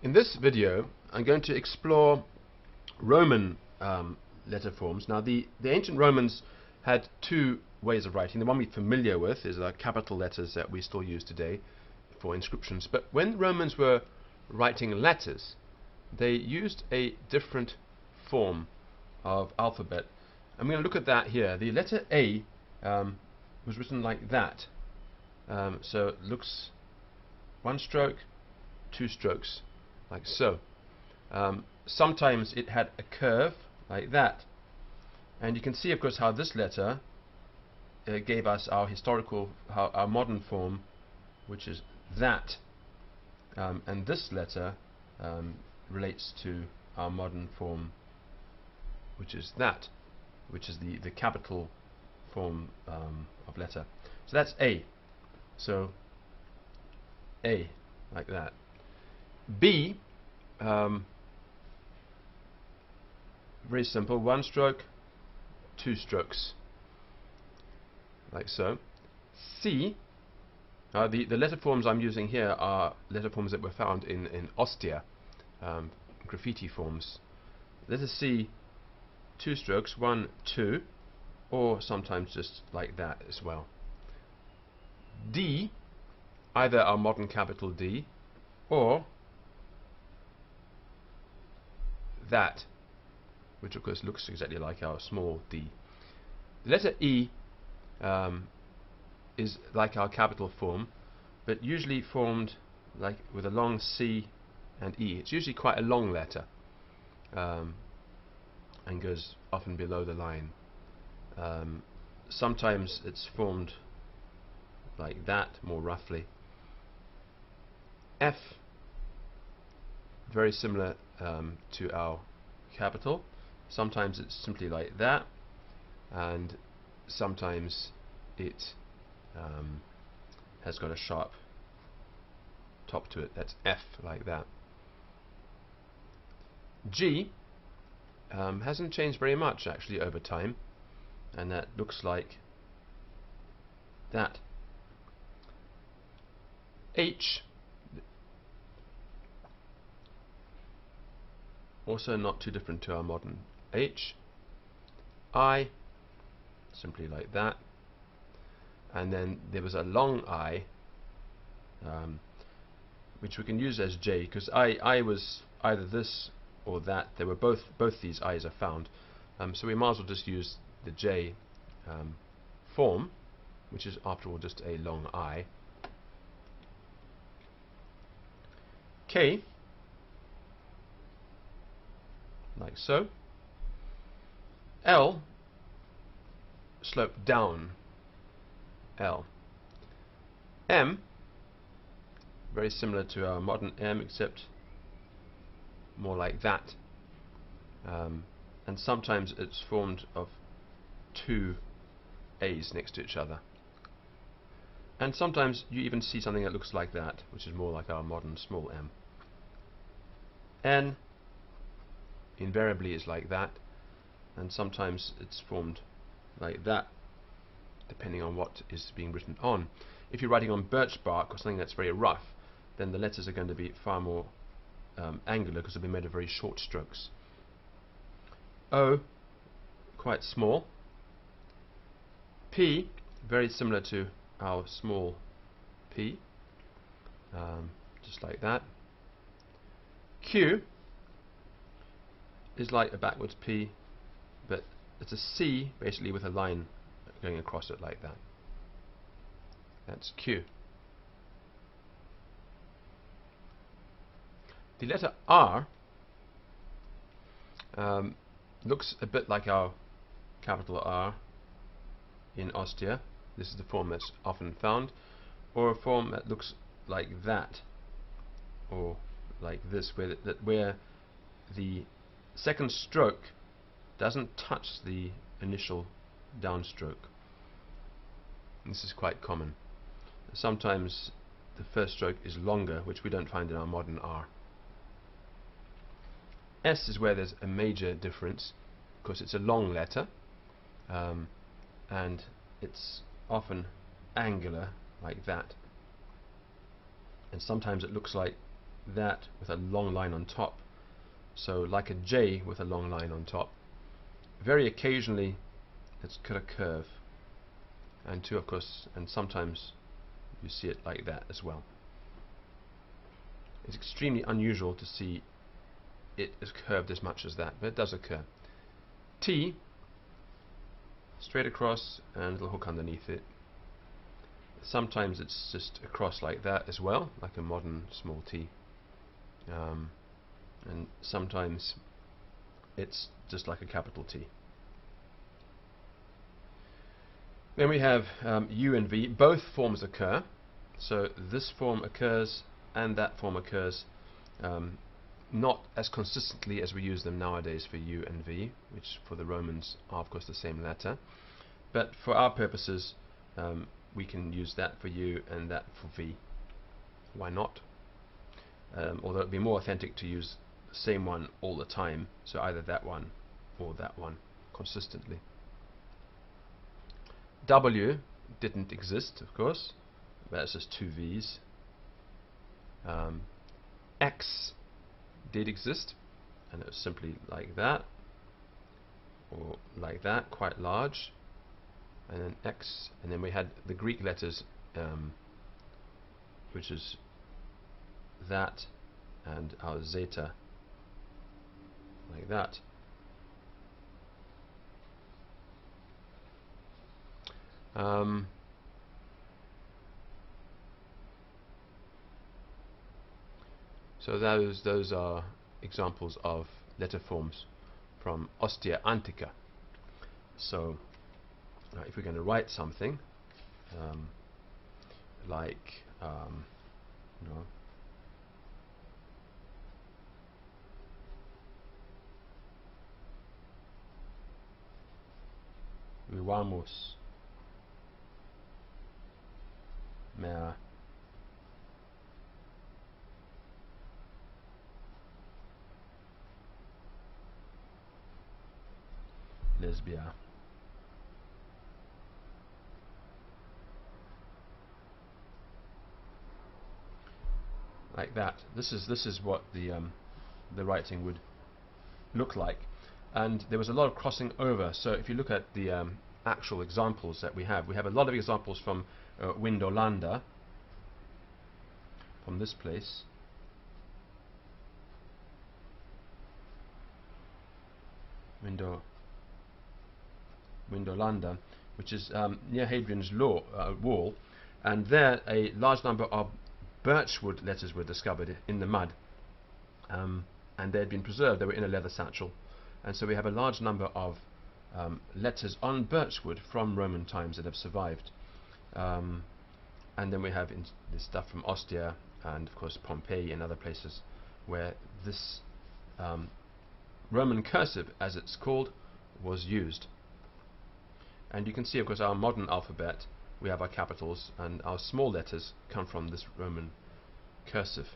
In this video, I'm going to explore Roman letter forms. Now, the ancient Romans had two ways of writing. The one we're familiar with is the capital letters that we still use today for inscriptions. But when Romans were writing letters, they used a different form of alphabet. I'm going to look at that here. The letter A was written like that. So it looks one stroke, two strokes, like so. Sometimes it had a curve like that, and you can see, of course, how this letter gave us our our modern form, which is that, and this letter relates to our modern form, which is that, which is the capital form of letter. So that's A. So A, like that. B, very simple, one stroke, two strokes, like so. C, the letter forms I'm using here are letter forms that were found in Ostia, graffiti forms. Letter C, two strokes, one, two, or sometimes just like that as well. D, either our modern capital D or that, which of course looks exactly like our small d. The letter E is like our capital form, but usually formed like with a long C and E. It's usually quite a long letter, and goes often below the line. Sometimes it's formed like that, more roughly. F, very similar to our capital. Sometimes it's simply like that, and sometimes it has got a sharp top to it. That's F, like that. G hasn't changed very much actually over time, and that looks like that. H, also not too different to our modern H. I, simply like that. And then there was a long I, which we can use as J, because I was either this or that. They were both these I's are found. So we might as well just use the J form, which is after all just a long I. K, like so. L, slope down, L. M, very similar to our modern M, except more like that. And sometimes it's formed of two A's next to each other. And sometimes you even see something that looks like that, which is more like our modern small m. N, invariably is like that, and sometimes it's formed like that, depending on what is being written on. If you're writing on birch bark or something that's very rough, then the letters are going to be far more angular, because they'll be made of very short strokes. O, quite small. P, very similar to our small p, just like that. Q is like a backwards P, but it's a C basically with a line going across it like that. That's Q. The letter R looks a bit like our capital R in Ostia. This is the form that's often found, or a form that looks like that, or like this, where the second stroke doesn't touch the initial downstroke. This is quite common. Sometimes the first stroke is longer, which we don't find in our modern R. S is where there's a major difference, because it's a long letter, and it's often angular like that, and sometimes it looks like that with a long line on top. So like a J with a long line on top. Very occasionally it's got a curve, and of course, and sometimes you see it like that as well. It's extremely unusual to see it is curved as much as that, but it does occur. T, straight across and a little hook underneath it. Sometimes it's just across like that as well, like a modern small t. And sometimes it's just like a capital T. Then we have U and V. Both forms occur. So this form occurs and that form occurs, not as consistently as we use them nowadays for U and V, which for the Romans are of course the same letter. But for our purposes, we can use that for U and that for V. Why not? Although it would be more authentic to use the same one all the time, so either that one or that one consistently. W didn't exist, of course. That's just two V's. X did exist, and it was simply like that, or like that, quite large, and then X, and then we had the Greek letters, which is that, and our zeta, like that. So those are examples of letter forms from Ostia Antica. So if we're going to write something like you know, vivamos mehr lesbia. Like that. This is what the writing would look like, and there was a lot of crossing over. So if you look at the actual examples that we have a lot of examples from Windolanda, from this place, Windolanda, which is near Hadrian's wall, and there a large number of birchwood letters were discovered in the mud, and they had been preserved. They were in a leather satchel, and so we have a large number of letters on birchwood from Roman times that have survived. And then we have this stuff from Ostia and of course Pompeii and other places where this Roman cursive, as it's called, was used. And you can see, of course, our modern alphabet, we have our capitals, and our small letters come from this Roman cursive.